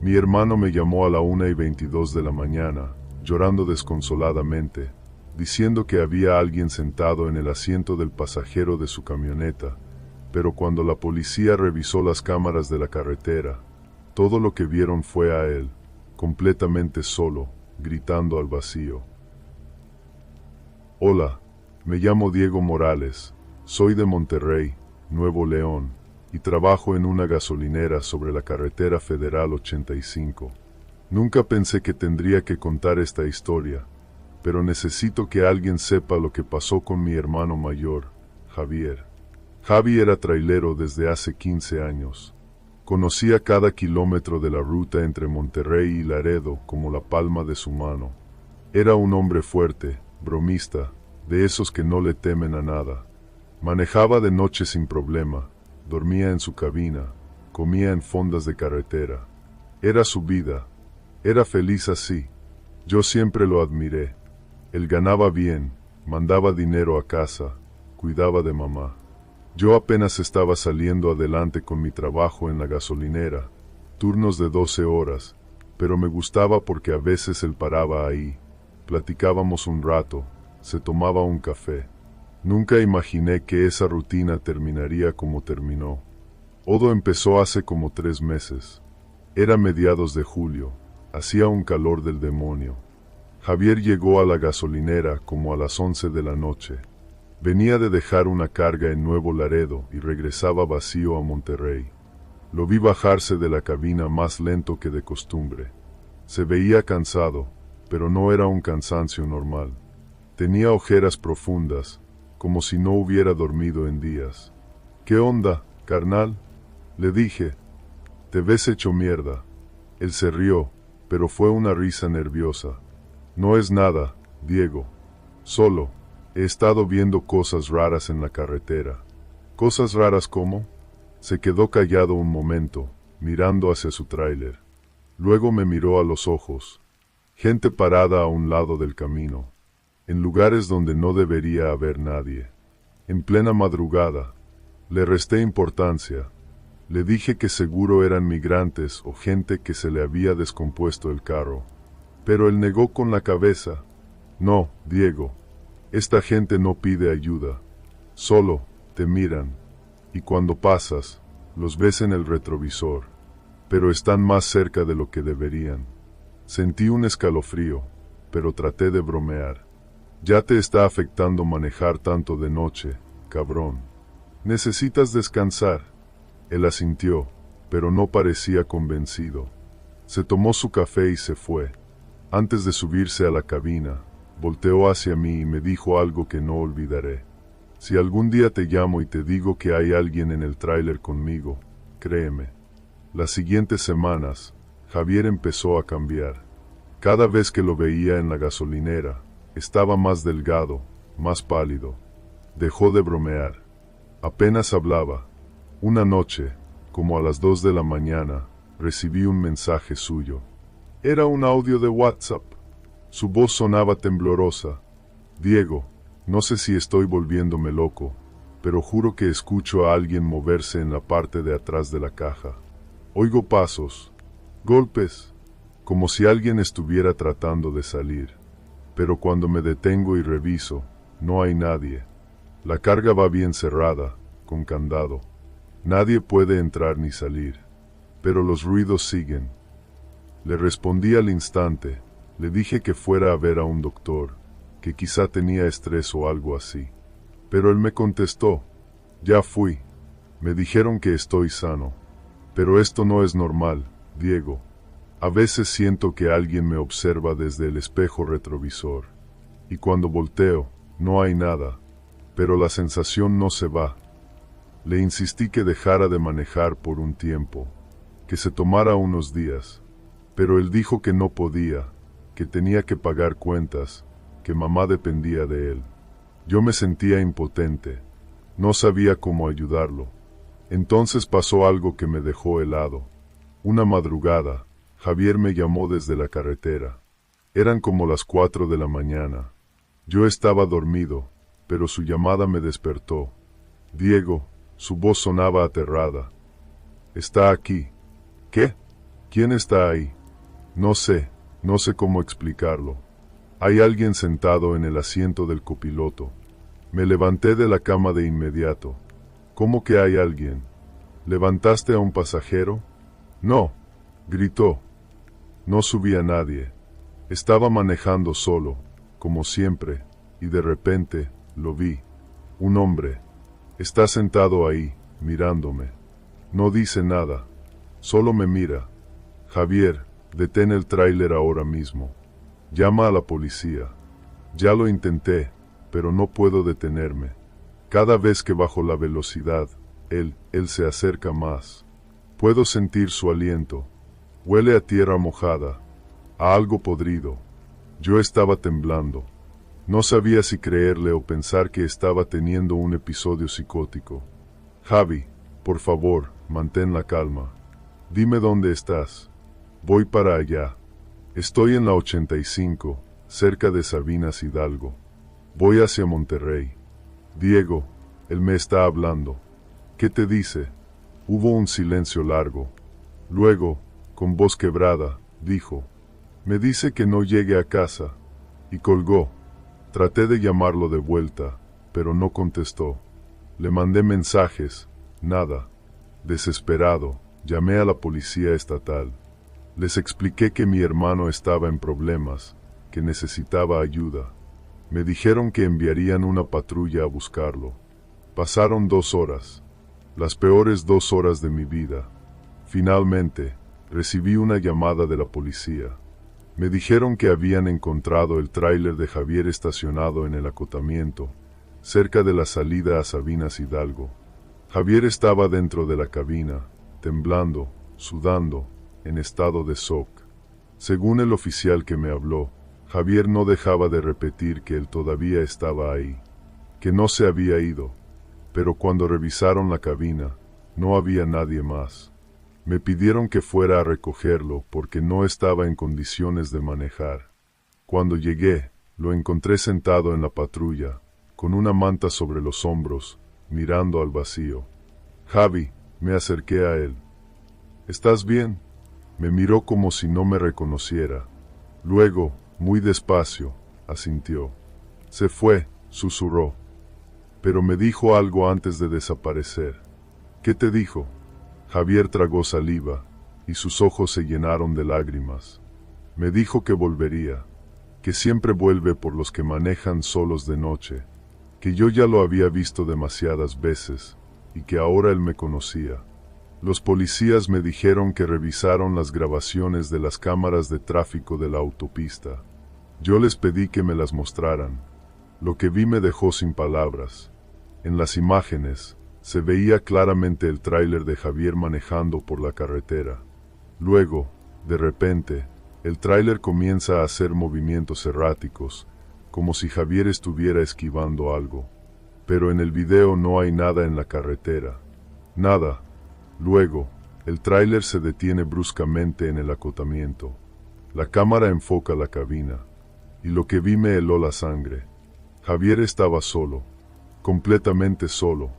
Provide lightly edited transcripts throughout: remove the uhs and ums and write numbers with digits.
Mi hermano me llamó a la 1:22 de la mañana, llorando desconsoladamente, diciendo que había alguien sentado en el asiento del pasajero de su camioneta, pero cuando la policía revisó las cámaras de la carretera, todo lo que vieron fue a él, completamente solo, gritando al vacío. Hola, me llamo Diego Morales, soy de Monterrey, Nuevo León, y trabajo en una gasolinera sobre la carretera Federal 85. Nunca pensé que tendría que contar esta historia, pero necesito que alguien sepa lo que pasó con mi hermano mayor, Javier. Javi era trailero desde hace 15 años. Conocía cada kilómetro de la ruta entre Monterrey y Laredo como la palma de su mano. Era un hombre fuerte, bromista, de esos que no le temen a nada. Manejaba de noche sin problema, dormía en su cabina, comía en fondas de carretera. Era su vida, era feliz así. Yo siempre lo admiré. Él ganaba bien, mandaba dinero a casa, cuidaba de mamá. Yo apenas estaba saliendo adelante con mi trabajo en la gasolinera, turnos de 12 horas, pero me gustaba porque a veces él paraba ahí, platicábamos un rato, se tomaba un café. Nunca imaginé que esa rutina terminaría como terminó. Todo empezó hace como 3 meses. Era mediados de julio, hacía un calor del demonio. Javier llegó a la gasolinera como a las 11 de la noche. Venía de dejar una carga en Nuevo Laredo y regresaba vacío a Monterrey. Lo vi bajarse de la cabina más lento que de costumbre. Se veía cansado, pero no era un cansancio normal. Tenía ojeras profundas, como si no hubiera dormido en días. ¿Qué onda, carnal?, le dije. Te ves hecho mierda. Él se rió, pero fue una risa nerviosa. No es nada, Diego. Solo he estado viendo cosas raras en la carretera. ¿Cosas raras cómo? Se quedó callado un momento, mirando hacia su tráiler. Luego me miró a los ojos. Gente parada a un lado del camino, en lugares donde no debería haber nadie. En plena madrugada. Le resté importancia. Le dije que seguro eran migrantes o gente que se le había descompuesto el carro. Pero él negó con la cabeza. No, Diego. Esta gente no pide ayuda. Solo te miran. Y cuando pasas, los ves en el retrovisor. Pero están más cerca de lo que deberían. Sentí un escalofrío, pero traté de bromear. Ya te está afectando manejar tanto de noche, cabrón. Necesitas descansar. Él asintió, pero no parecía convencido. Se tomó su café y se fue. Antes de subirse a la cabina, volteó hacia mí y me dijo algo que no olvidaré. Si algún día te llamo y te digo que hay alguien en el tráiler conmigo, créeme. Las siguientes semanas, Javier empezó a cambiar. Cada vez que lo veía en la gasolinera, estaba más delgado, más pálido. Dejó de bromear. Apenas hablaba. Una noche, como a las 2 de la mañana, recibí un mensaje suyo. Era un audio de WhatsApp. Su voz sonaba temblorosa. Diego, no sé si estoy volviéndome loco, pero juro que escucho a alguien moverse en la parte de atrás de la caja. Oigo pasos, golpes, como si alguien estuviera tratando de salir. Pero cuando me detengo y reviso, no hay nadie. La carga va bien cerrada, con candado. Nadie puede entrar ni salir. Pero los ruidos siguen. Le respondí al instante. Le dije que fuera a ver a un doctor, que quizá tenía estrés o algo así. Pero él me contestó, ya fui. Me dijeron que estoy sano. Pero esto no es normal, Diego. A veces siento que alguien me observa desde el espejo retrovisor. Y cuando volteo, no hay nada. Pero la sensación no se va. Le insistí que dejara de manejar por un tiempo, que se tomara unos días. Pero él dijo que no podía, que tenía que pagar cuentas, que mamá dependía de él. Yo me sentía impotente. No sabía cómo ayudarlo. Entonces pasó algo que me dejó helado. Una madrugada, Javier me llamó desde la carretera. Eran como las 4 de la mañana. Yo estaba dormido, pero su llamada me despertó. Diego, su voz sonaba aterrada. Está aquí. ¿Qué? ¿Quién está ahí? No sé cómo explicarlo. Hay alguien sentado en el asiento del copiloto. Me levanté de la cama de inmediato. ¿Cómo que hay alguien? ¿Levantaste a un pasajero? No, gritó. No subí a nadie. Estaba manejando solo, como siempre, y de repente, lo vi. Un hombre. Está sentado ahí, mirándome. No dice nada. Solo me mira. Javier, detén el tráiler ahora mismo. Llama a la policía. Ya lo intenté, pero no puedo detenerme. Cada vez que bajo la velocidad, él se acerca más. Puedo sentir su aliento. Huele a tierra mojada, a algo podrido. Yo estaba temblando. No sabía si creerle o pensar que estaba teniendo un episodio psicótico. Javi, por favor, mantén la calma. Dime dónde estás. Voy para allá. Estoy en la 85, cerca de Sabinas Hidalgo. Voy hacia Monterrey. Diego, él me está hablando. ¿Qué te dice? Hubo un silencio largo. Luego, con voz quebrada, dijo: me dice que no llegue a casa. Y colgó. Traté de llamarlo de vuelta, pero no contestó. Le mandé mensajes, nada. Desesperado, llamé a la policía estatal. Les expliqué que mi hermano estaba en problemas, que necesitaba ayuda. Me dijeron que enviarían una patrulla a buscarlo. Pasaron 2 horas, las peores 2 horas de mi vida. Finalmente, recibí una llamada de la policía. Me dijeron que habían encontrado el tráiler de Javier estacionado en el acotamiento, cerca de la salida a Sabinas Hidalgo. Javier estaba dentro de la cabina, temblando, sudando, en estado de shock. Según el oficial que me habló, Javier no dejaba de repetir que él todavía estaba ahí, que no se había ido, pero cuando revisaron la cabina, no había nadie más. Me pidieron que fuera a recogerlo porque no estaba en condiciones de manejar. Cuando llegué, lo encontré sentado en la patrulla, con una manta sobre los hombros, mirando al vacío. Javi, me acerqué a él. ¿Estás bien? Me miró como si no me reconociera. Luego, muy despacio, asintió. Se fue, susurró. Pero me dijo algo antes de desaparecer. ¿Qué te dijo? Javier tragó saliva, y sus ojos se llenaron de lágrimas. Me dijo que volvería, que siempre vuelve por los que manejan solos de noche, que yo ya lo había visto demasiadas veces, y que ahora él me conocía. Los policías me dijeron que revisaron las grabaciones de las cámaras de tráfico de la autopista. Yo les pedí que me las mostraran. Lo que vi me dejó sin palabras. En las imágenes, se veía claramente el tráiler de Javier manejando por la carretera. Luego, de repente, el tráiler comienza a hacer movimientos erráticos, como si Javier estuviera esquivando algo. Pero en el video no hay nada en la carretera. Nada. Luego, el tráiler se detiene bruscamente en el acotamiento. La cámara enfoca la cabina, y lo que vi me heló la sangre. Javier estaba solo, completamente solo.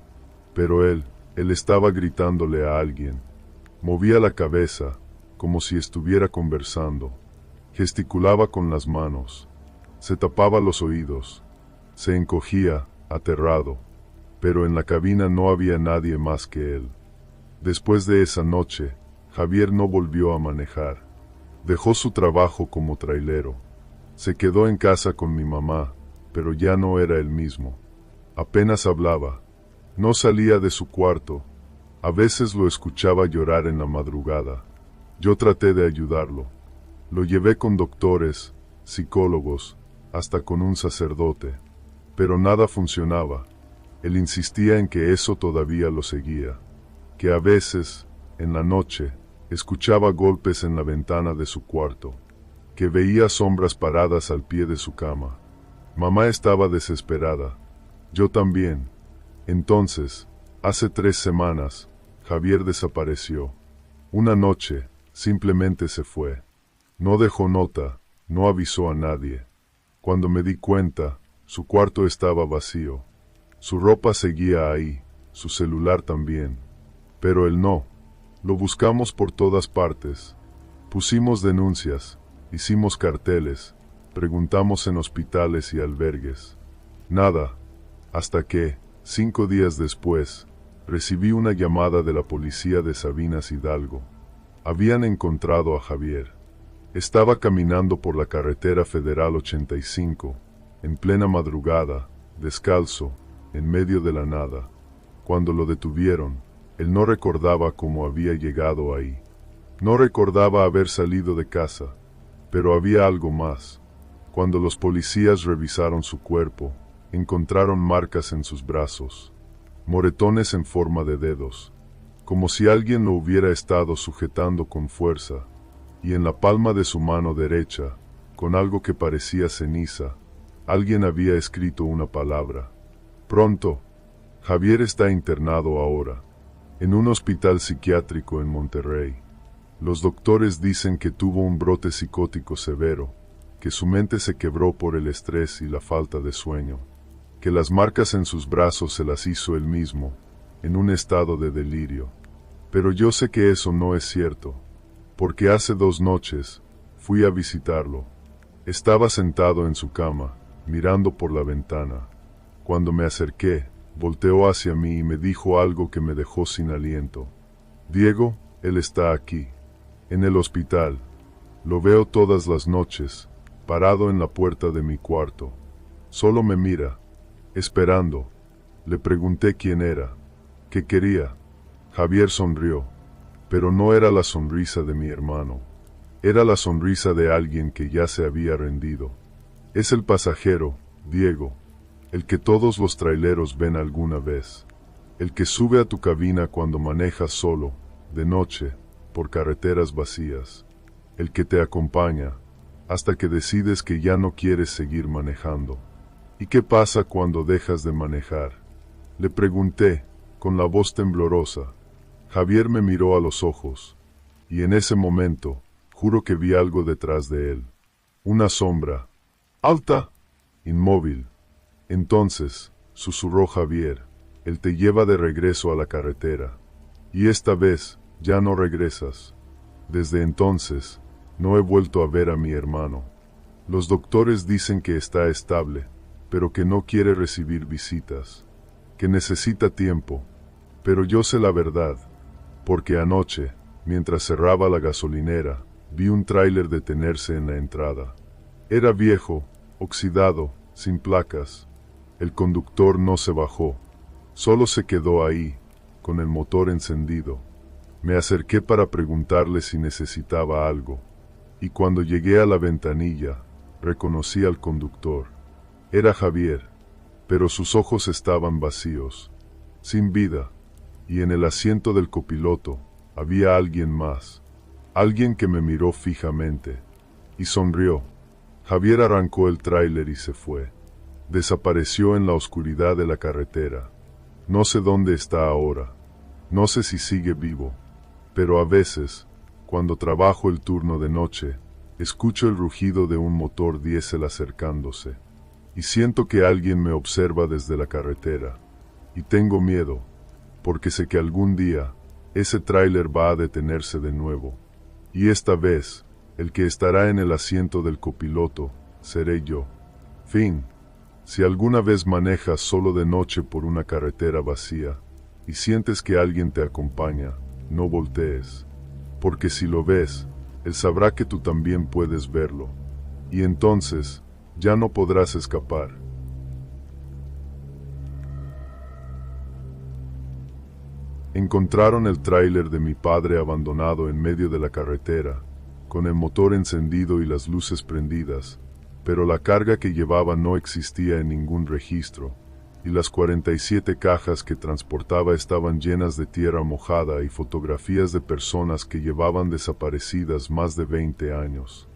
Pero él estaba gritándole a alguien. Movía la cabeza, como si estuviera conversando. Gesticulaba con las manos. Se tapaba los oídos. Se encogía, aterrado. Pero en la cabina no había nadie más que él. Después de esa noche, Javier no volvió a manejar. Dejó su trabajo como trailero. Se quedó en casa con mi mamá, pero ya no era el mismo. Apenas hablaba. No salía de su cuarto. A veces lo escuchaba llorar en la madrugada. Yo traté de ayudarlo. Lo llevé con doctores, psicólogos, hasta con un sacerdote. Pero nada funcionaba. Él insistía en que eso todavía lo seguía. Que a veces, en la noche, escuchaba golpes en la ventana de su cuarto. Que veía sombras paradas al pie de su cama. Mamá estaba desesperada. Yo también. Entonces, hace 3 semanas, Javier desapareció. Una noche, simplemente se fue. No dejó nota, no avisó a nadie. Cuando me di cuenta, su cuarto estaba vacío. Su ropa seguía ahí, su celular también. Pero él no. Lo buscamos por todas partes. Pusimos denuncias, hicimos carteles, preguntamos en hospitales y albergues. Nada, hasta que, 5 días después, recibí una llamada de la policía de Sabinas Hidalgo. Habían encontrado a Javier. Estaba caminando por la carretera federal 85, en plena madrugada, descalzo, en medio de la nada. Cuando lo detuvieron, él no recordaba cómo había llegado ahí. No recordaba haber salido de casa, pero había algo más. Cuando los policías revisaron su cuerpo, encontraron marcas en sus brazos, moretones en forma de dedos, como si alguien lo hubiera estado sujetando con fuerza, y en la palma de su mano derecha, con algo que parecía ceniza, alguien había escrito una palabra. Pronto. Javier está internado ahora, en un hospital psiquiátrico en Monterrey. Los doctores dicen que tuvo un brote psicótico severo, que su mente se quebró por el estrés y la falta de sueño, que las marcas en sus brazos se las hizo él mismo, en un estado de delirio. Pero yo sé que eso no es cierto, porque hace 2 noches fui a visitarlo. Estaba sentado en su cama, mirando por la ventana. Cuando me acerqué, volteó hacia mí y me dijo algo que me dejó sin aliento. Diego, él está aquí, en el hospital. Lo veo todas las noches, parado en la puerta de mi cuarto. Solo me mira, esperando. Le pregunté quién era, qué quería. Javier sonrió, pero no era la sonrisa de mi hermano. Era la sonrisa de alguien que ya se había rendido. Es el pasajero, Diego, el que todos los traileros ven alguna vez. El que sube a tu cabina cuando manejas solo, de noche, por carreteras vacías. El que te acompaña, hasta que decides que ya no quieres seguir manejando. ¿Y qué pasa cuando dejas de manejar? Le pregunté, con la voz temblorosa. Javier me miró a los ojos, y en ese momento, juro que vi algo detrás de él. Una sombra, alta, inmóvil. Entonces, susurró Javier, él te lleva de regreso a la carretera. Y esta vez, ya no regresas. Desde entonces, no he vuelto a ver a mi hermano. Los doctores dicen que está estable, pero que no quiere recibir visitas, que necesita tiempo. Pero yo sé la verdad, porque anoche, mientras cerraba la gasolinera, vi un tráiler detenerse en la entrada. Era viejo, oxidado, sin placas. El conductor no se bajó, solo se quedó ahí, con el motor encendido. Me acerqué para preguntarle si necesitaba algo, y cuando llegué a la ventanilla, reconocí al conductor. Era Javier, pero sus ojos estaban vacíos, sin vida, y en el asiento del copiloto había alguien más, alguien que me miró fijamente, y sonrió. Javier arrancó el tráiler y se fue. Desapareció en la oscuridad de la carretera. No sé dónde está ahora, no sé si sigue vivo, pero a veces, cuando trabajo el turno de noche, escucho el rugido de un motor diésel acercándose, y siento que alguien me observa desde la carretera, y tengo miedo, porque sé que algún día, ese tráiler va a detenerse de nuevo, y esta vez, el que estará en el asiento del copiloto, seré yo. Fin. Si alguna vez manejas solo de noche por una carretera vacía, y sientes que alguien te acompaña, no voltees, porque si lo ves, él sabrá que tú también puedes verlo, y entonces, ya no podrás escapar. Encontraron el tráiler de mi padre abandonado en medio de la carretera, con el motor encendido y las luces prendidas, pero la carga que llevaba no existía en ningún registro, y las 47 cajas que transportaba estaban llenas de tierra mojada y fotografías de personas que llevaban desaparecidas más de 20 años.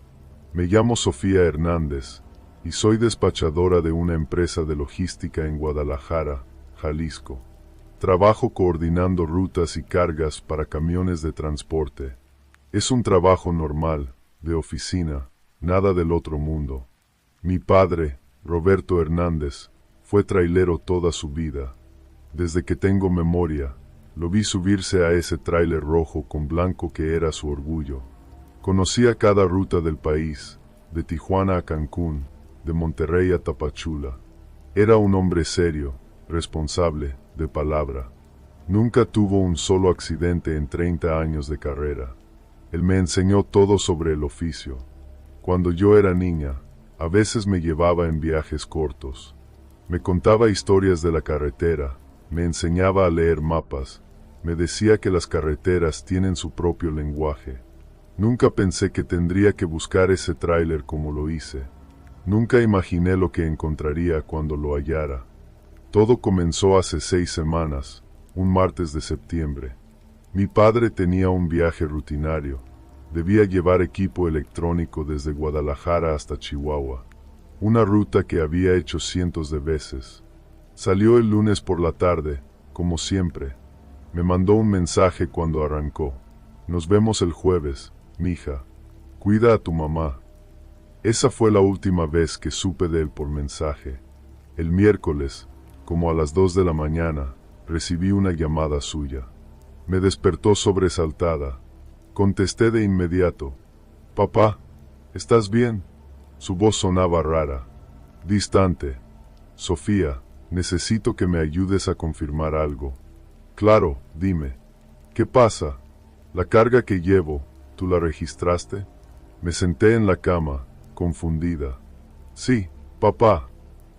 Me llamo Sofía Hernández, y soy despachadora de una empresa de logística en Guadalajara, Jalisco. Trabajo coordinando rutas y cargas para camiones de transporte. Es un trabajo normal, de oficina, nada del otro mundo. Mi padre, Roberto Hernández, fue trailero toda su vida. Desde que tengo memoria, lo vi subirse a ese tráiler rojo con blanco que era su orgullo. Conocía cada ruta del país, de Tijuana a Cancún, de Monterrey a Tapachula. Era un hombre serio, responsable, de palabra. Nunca tuvo un solo accidente en 30 años de carrera. Él me enseñó todo sobre el oficio. Cuando yo era niña, a veces me llevaba en viajes cortos. Me contaba historias de la carretera, me enseñaba a leer mapas, me decía que las carreteras tienen su propio lenguaje. Nunca pensé que tendría que buscar ese tráiler como lo hice. Nunca imaginé lo que encontraría cuando lo hallara. Todo comenzó hace 6 semanas, un martes de septiembre. Mi padre tenía un viaje rutinario. Debía llevar equipo electrónico desde Guadalajara hasta Chihuahua, una ruta que había hecho cientos de veces. Salió el lunes por la tarde, como siempre. Me mandó un mensaje cuando arrancó. Nos vemos el jueves, mija. Cuida a tu mamá. Esa fue la última vez que supe de él por mensaje. El miércoles, como a las 2 de la mañana, recibí una llamada suya. Me despertó sobresaltada. Contesté de inmediato. Papá, ¿estás bien? Su voz sonaba rara, distante. Sofía, necesito que me ayudes a confirmar algo. Claro, dime. ¿Qué pasa? La carga que llevo, ¿tú la registraste? Me senté en la cama, confundida. Sí, papá.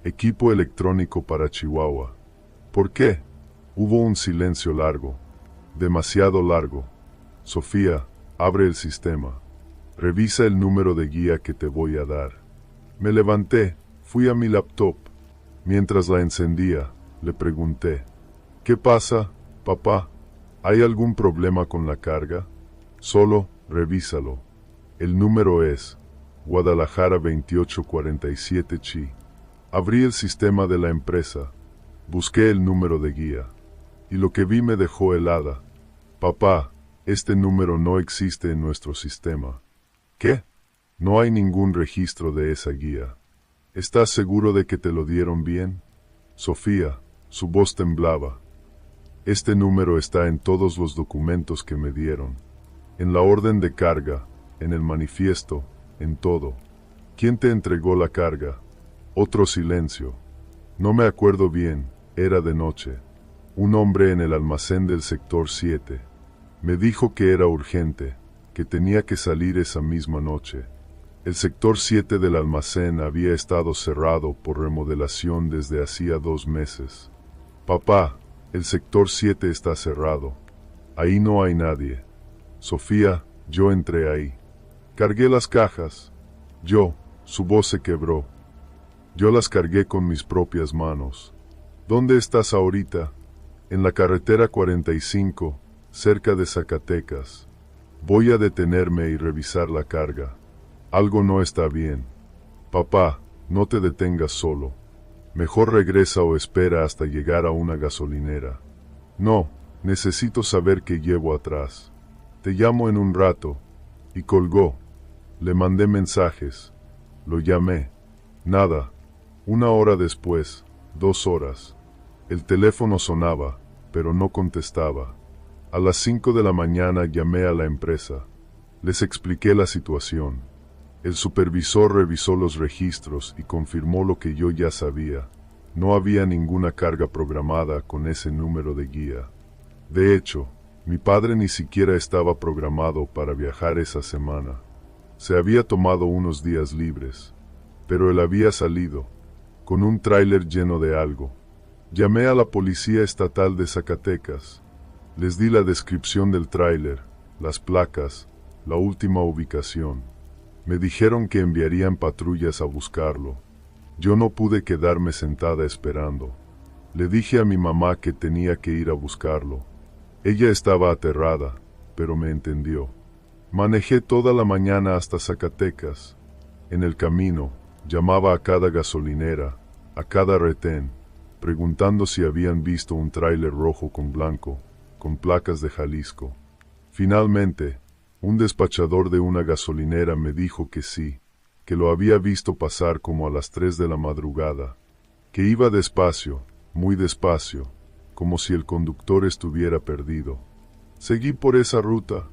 Equipo electrónico para Chihuahua. ¿Por qué? Hubo un silencio largo. Demasiado largo. Sofía, abre el sistema. Revisa el número de guía que te voy a dar. Me levanté, fui a mi laptop. Mientras la encendía, le pregunté. ¿Qué pasa, papá? ¿Hay algún problema con la carga? Solo, revísalo. El número es Guadalajara 2847 Chi. Abrí el sistema de la empresa. Busqué el número de guía. Y lo que vi me dejó helada. Papá, este número no existe en nuestro sistema. ¿Qué? No hay ningún registro de esa guía. ¿Estás seguro de que te lo dieron bien? Sofía, su voz temblaba. Este número está en todos los documentos que me dieron. En la orden de carga, en el manifiesto, en todo. ¿Quién te entregó la carga? Otro silencio. No me acuerdo bien, era de noche. Un hombre en el almacén del sector 7. Me dijo que era urgente, que tenía que salir esa misma noche. El sector 7 del almacén había estado cerrado por remodelación desde hacía 2 meses. Papá, el sector 7 está cerrado. Ahí no hay nadie. Sofía, yo entré ahí. Cargué las cajas. Su voz se quebró. Yo las cargué con mis propias manos. ¿Dónde estás ahorita? En la carretera 45, cerca de Zacatecas. Voy a detenerme y revisar la carga. Algo no está bien. Papá, no te detengas solo. Mejor regresa o espera hasta llegar a una gasolinera. No, necesito saber qué llevo atrás. Te llamo en un rato. Y colgó. Le mandé mensajes. Lo llamé. Nada. 1 hora después, 2 horas. El teléfono sonaba, pero no contestaba. A las 5 de la mañana llamé a la empresa. Les expliqué la situación. El supervisor revisó los registros y confirmó lo que yo ya sabía. No había ninguna carga programada con ese número de guía. De hecho, mi padre ni siquiera estaba programado para viajar esa semana. Se había tomado unos días libres, pero él había salido, con un tráiler lleno de algo. Llamé a la Policía Estatal de Zacatecas. Les di la descripción del tráiler, las placas, la última ubicación. Me dijeron que enviarían patrullas a buscarlo. Yo no pude quedarme sentada esperando. Le dije a mi mamá que tenía que ir a buscarlo. Ella estaba aterrada, pero me entendió. Manejé toda la mañana hasta Zacatecas. En el camino, llamaba a cada gasolinera, a cada retén, preguntando si habían visto un tráiler rojo con blanco, con placas de Jalisco. Finalmente, un despachador de una gasolinera me dijo que sí, que lo había visto pasar como a las 3 de la madrugada, que iba despacio, muy despacio, como si el conductor estuviera perdido. Seguí por esa ruta.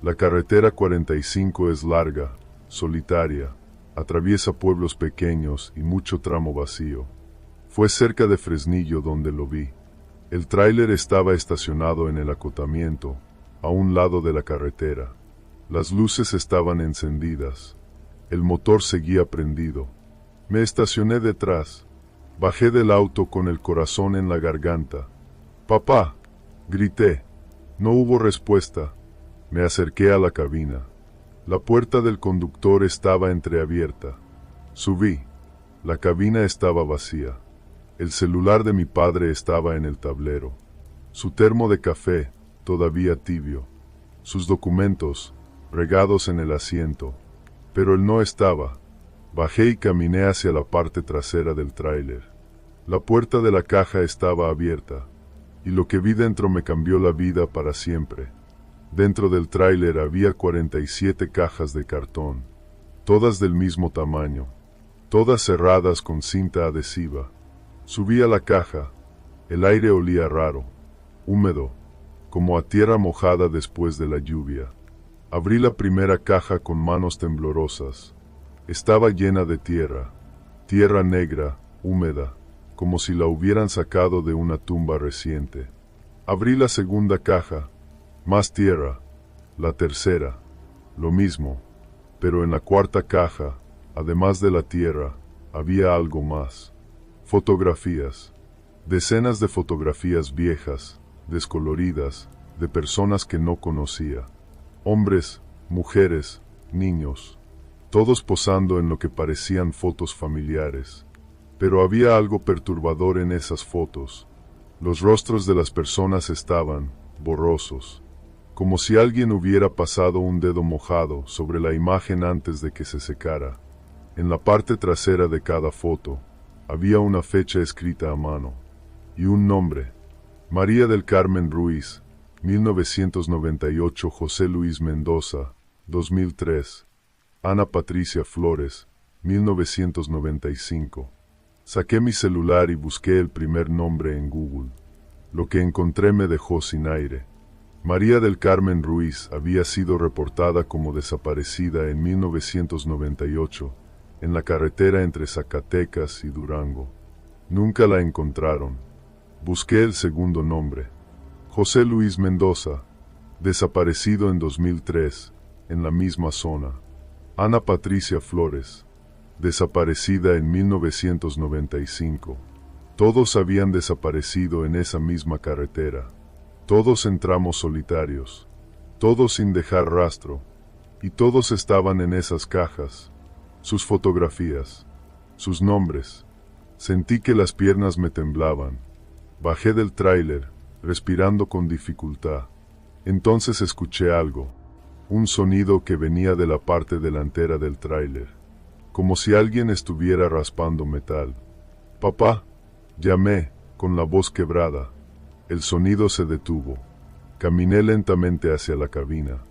La carretera 45 es larga, solitaria, atraviesa pueblos pequeños y mucho tramo vacío. Fue cerca de Fresnillo donde lo vi. El tráiler estaba estacionado en el acotamiento, a un lado de la carretera. Las luces estaban encendidas. El motor seguía prendido. Me estacioné detrás. Bajé del auto con el corazón en la garganta. «¡Papá!», grité. No hubo respuesta. Me acerqué a la cabina. La puerta del conductor estaba entreabierta. Subí. La cabina estaba vacía. El celular de mi padre estaba en el tablero. Su termo de café, todavía tibio. Sus documentos, regados en el asiento. Pero él no estaba. Bajé y caminé hacia la parte trasera del tráiler. La puerta de la caja estaba abierta, y lo que vi dentro me cambió la vida para siempre. Dentro del tráiler había 47 cajas de cartón, todas del mismo tamaño, todas cerradas con cinta adhesiva. Subí a la caja. El aire olía raro, húmedo, como a tierra mojada después de la lluvia. Abrí la primera caja con manos temblorosas. Estaba llena de tierra, tierra negra, húmeda, como si la hubieran sacado de una tumba reciente. Abrí la segunda caja, más tierra. La tercera, lo mismo, pero en la cuarta caja, además de la tierra, había algo más. Fotografías. Decenas de fotografías viejas, descoloridas, de personas que no conocía. Hombres, mujeres, niños, todos posando en lo que parecían fotos familiares. Pero había algo perturbador en esas fotos. Los rostros de las personas estaban borrosos, como si alguien hubiera pasado un dedo mojado sobre la imagen antes de que se secara. En la parte trasera de cada foto, había una fecha escrita a mano, y un nombre: María del Carmen Ruiz, 1998. José Luis Mendoza, 2003. Ana Patricia Flores, 1995. Saqué mi celular y busqué el primer nombre en Google. Lo que encontré me dejó sin aire. María del Carmen Ruiz había sido reportada como desaparecida en 1998, en la carretera entre Zacatecas y Durango. Nunca la encontraron. Busqué el segundo nombre: José Luis Mendoza, desaparecido en 2003, en la misma zona. Ana Patricia Flores, desaparecida en 1995. Todos habían desaparecido en esa misma carretera. Todos en tramos solitarios. Todos sin dejar rastro. Y todos estaban en esas cajas. Sus fotografías. Sus nombres. Sentí que las piernas me temblaban. Bajé del tráiler, respirando con dificultad. Entonces escuché algo. Un sonido que venía de la parte delantera del tráiler, como si alguien estuviera raspando metal. «Papá», llamé, con la voz quebrada. El sonido se detuvo. Caminé lentamente hacia la cabina.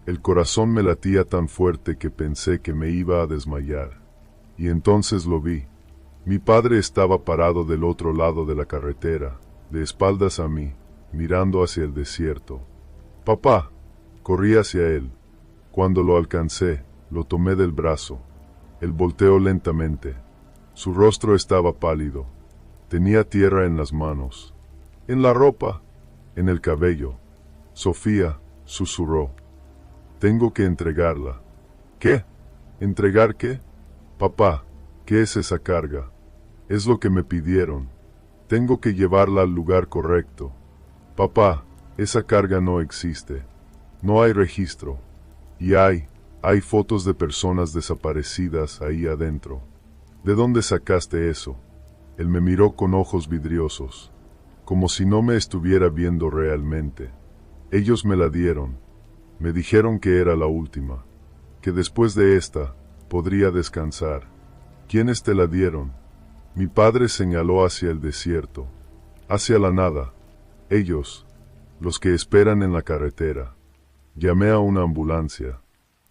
El corazón me latía tan fuerte que pensé que me iba a desmayar. Y entonces lo vi. Mi padre estaba parado del otro lado de la carretera, de espaldas a mí, mirando hacia el desierto. «Papá», corrí hacia él. Cuando lo alcancé, lo tomé del brazo. Él volteó lentamente. Su rostro estaba pálido. Tenía tierra en las manos, en la ropa, en el cabello. «Sofía», susurró. «Tengo que entregarla». «¿Qué? ¿Entregar qué?» «Papá, ¿qué es esa carga?» «Es lo que me pidieron. Tengo que llevarla al lugar correcto». «Papá, esa carga no existe. No hay registro. Y hay fotos de personas desaparecidas ahí adentro». «¿De dónde sacaste eso?» Él me miró con ojos vidriosos, como si no me estuviera viendo realmente. «Ellos me la dieron. Me dijeron que era la última, que después de esta, podría descansar». «¿Quiénes te la dieron?» Mi padre señaló hacia el desierto, hacia la nada. «Ellos, los que esperan en la carretera». Llamé a una ambulancia,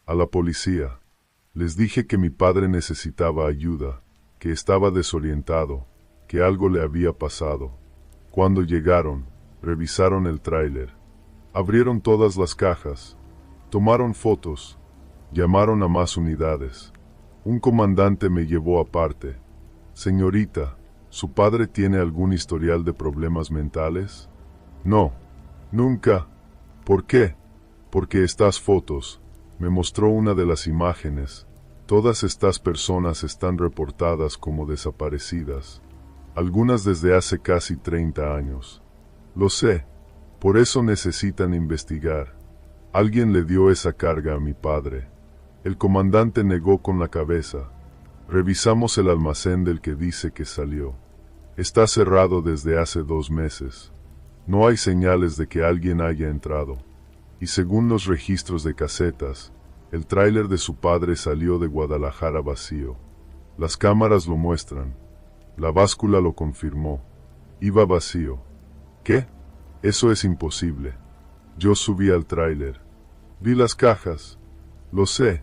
a la policía. Les dije que mi padre necesitaba ayuda, que estaba desorientado, que algo le había pasado. Cuando llegaron, revisaron el tráiler. Abrieron todas las cajas. Tomaron fotos. Llamaron a más unidades. Un comandante me llevó aparte. Señorita, ¿su padre tiene algún historial de problemas mentales? No. Nunca. ¿Por qué? Porque estas fotos. Me mostró una de las imágenes. Todas estas personas están reportadas como desaparecidas. Algunas desde hace casi 30 años. Lo sé. Por eso necesitan investigar. Alguien le dio esa carga a mi padre. El comandante negó con la cabeza. Revisamos el almacén del que dice que salió. Está cerrado desde hace 2 meses. No hay señales de que alguien haya entrado. Y según los registros de casetas, el tráiler de su padre salió de Guadalajara vacío. Las cámaras lo muestran. La báscula lo confirmó. Iba vacío. ¿Qué? Eso es imposible. Yo subí al tráiler. Vi las cajas. Lo sé,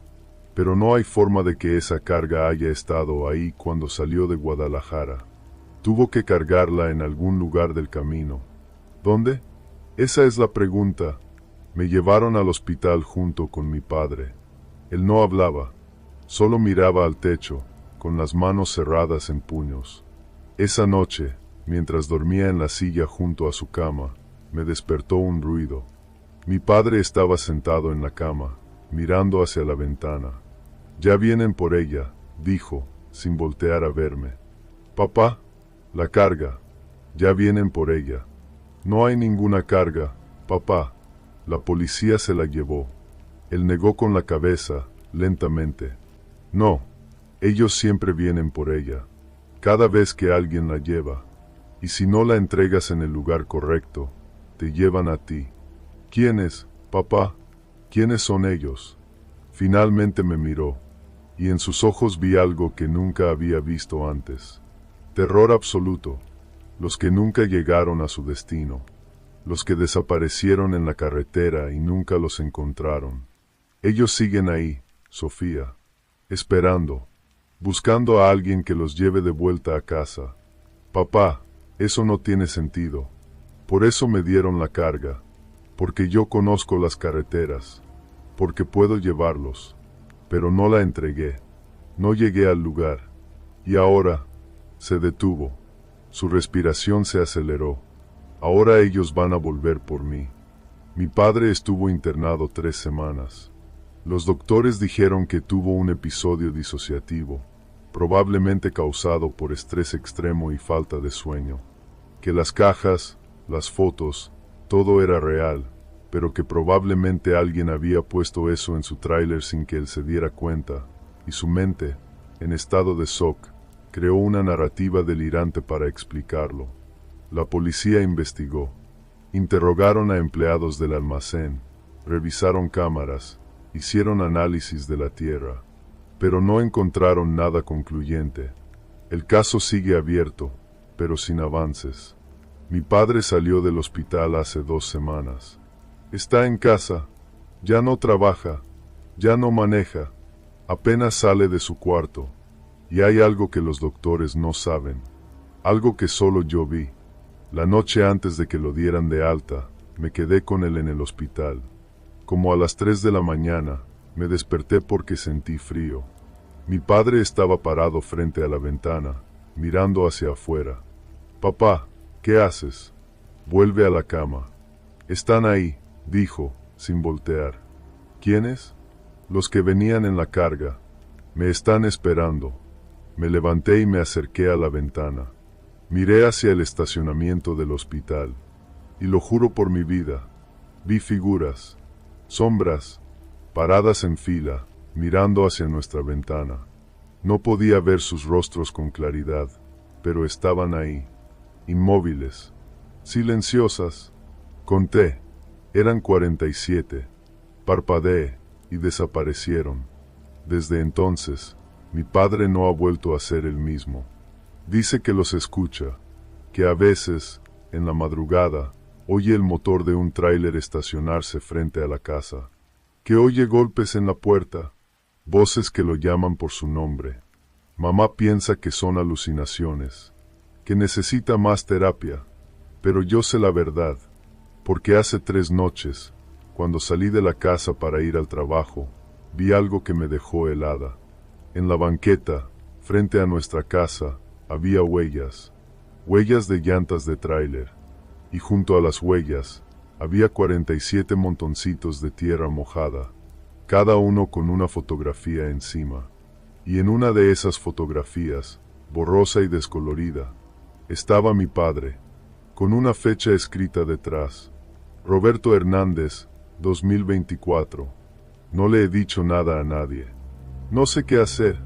pero no hay forma de que esa carga haya estado ahí cuando salió de Guadalajara. Tuvo que cargarla en algún lugar del camino. ¿Dónde? Esa es la pregunta. Me llevaron al hospital junto con mi padre. Él no hablaba, solo miraba al techo, con las manos cerradas en puños. Esa noche, mientras dormía en la silla junto a su cama, me despertó un ruido. Mi padre estaba sentado en la cama, mirando hacia la ventana. Ya vienen por ella, dijo, sin voltear a verme. Papá, la carga. Ya vienen por ella. No hay ninguna carga, papá. La policía se la llevó. Él negó con la cabeza, lentamente. No, ellos siempre vienen por ella. Cada vez que alguien la lleva. Y si no la entregas en el lugar correcto, te llevan a ti. ¿Quiénes, papá? ¿Quiénes son ellos? Finalmente me miró, y en sus ojos vi algo que nunca había visto antes. Terror absoluto. Los que nunca llegaron a su destino. Los que desaparecieron en la carretera y nunca los encontraron. Ellos siguen ahí, Sofía, esperando, buscando a alguien que los lleve de vuelta a casa. Papá, eso no tiene sentido. Por eso me dieron la carga, porque yo conozco las carreteras, porque puedo llevarlos, pero no la entregué, no llegué al lugar, y ahora, se detuvo, su respiración se aceleró, ahora ellos van a volver por mí. Mi padre estuvo internado 3 semanas. Los doctores dijeron que tuvo un episodio disociativo, probablemente causado por estrés extremo y falta de sueño, que las cajas, las fotos, todo era real, pero que probablemente alguien había puesto eso en su tráiler sin que él se diera cuenta, y su mente, en estado de shock, creó una narrativa delirante para explicarlo. La policía investigó. Interrogaron a empleados del almacén, revisaron cámaras, hicieron análisis de la tierra, pero no encontraron nada concluyente. El caso sigue abierto, pero sin avances. Mi padre salió del hospital hace 2 semanas. Está en casa, ya no trabaja, ya no maneja, apenas sale de su cuarto. Y hay algo que los doctores no saben, algo que solo yo vi. La noche antes de que lo dieran de alta, me quedé con él en el hospital. Como a las 3 de la mañana, me desperté porque sentí frío. Mi padre estaba parado frente a la ventana, mirando hacia afuera. Papá, ¿qué haces? Vuelve a la cama. Están ahí, dijo, sin voltear. ¿Quiénes? Los que venían en la carga. Me están esperando. Me levanté y me acerqué a la ventana. Miré hacia el estacionamiento del hospital. Y lo juro por mi vida, vi figuras, sombras, paradas en fila, mirando hacia nuestra ventana. No podía ver sus rostros con claridad, pero estaban ahí, inmóviles, silenciosas. Conté, eran 47. Parpadeé y desaparecieron. Desde entonces, mi padre no ha vuelto a ser el mismo. Dice que los escucha, que a veces, en la madrugada, oye el motor de un tráiler estacionarse frente a la casa, que oye golpes en la puerta, voces que lo llaman por su nombre. Mamá piensa que son alucinaciones, que necesita más terapia, pero yo sé la verdad, porque hace 3 noches, Cuando salí de la casa para ir al trabajo, vi algo que me dejó helada. En la banqueta, frente a nuestra casa, había huellas de llantas de tráiler, y junto a las huellas, había 47 montoncitos de tierra mojada, cada uno con una fotografía encima. Y en una de esas fotografías, borrosa y descolorida, estaba mi padre, con una fecha escrita detrás. Roberto Hernández, 2024. No le he dicho nada a nadie. No sé qué hacer,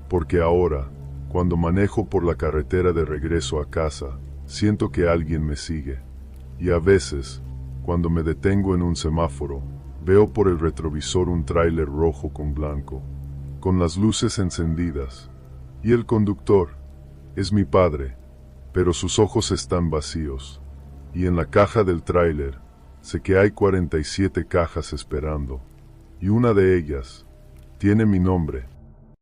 porque ahora, cuando manejo por la carretera de regreso a casa, siento que alguien me sigue. Y a veces, cuando me detengo en un semáforo, veo por el retrovisor un tráiler rojo con blanco, con las luces encendidas. Y el conductor es mi padre, pero sus ojos están vacíos. Y en la caja del tráiler, sé que hay 47 cajas esperando. Y una de ellas tiene mi nombre.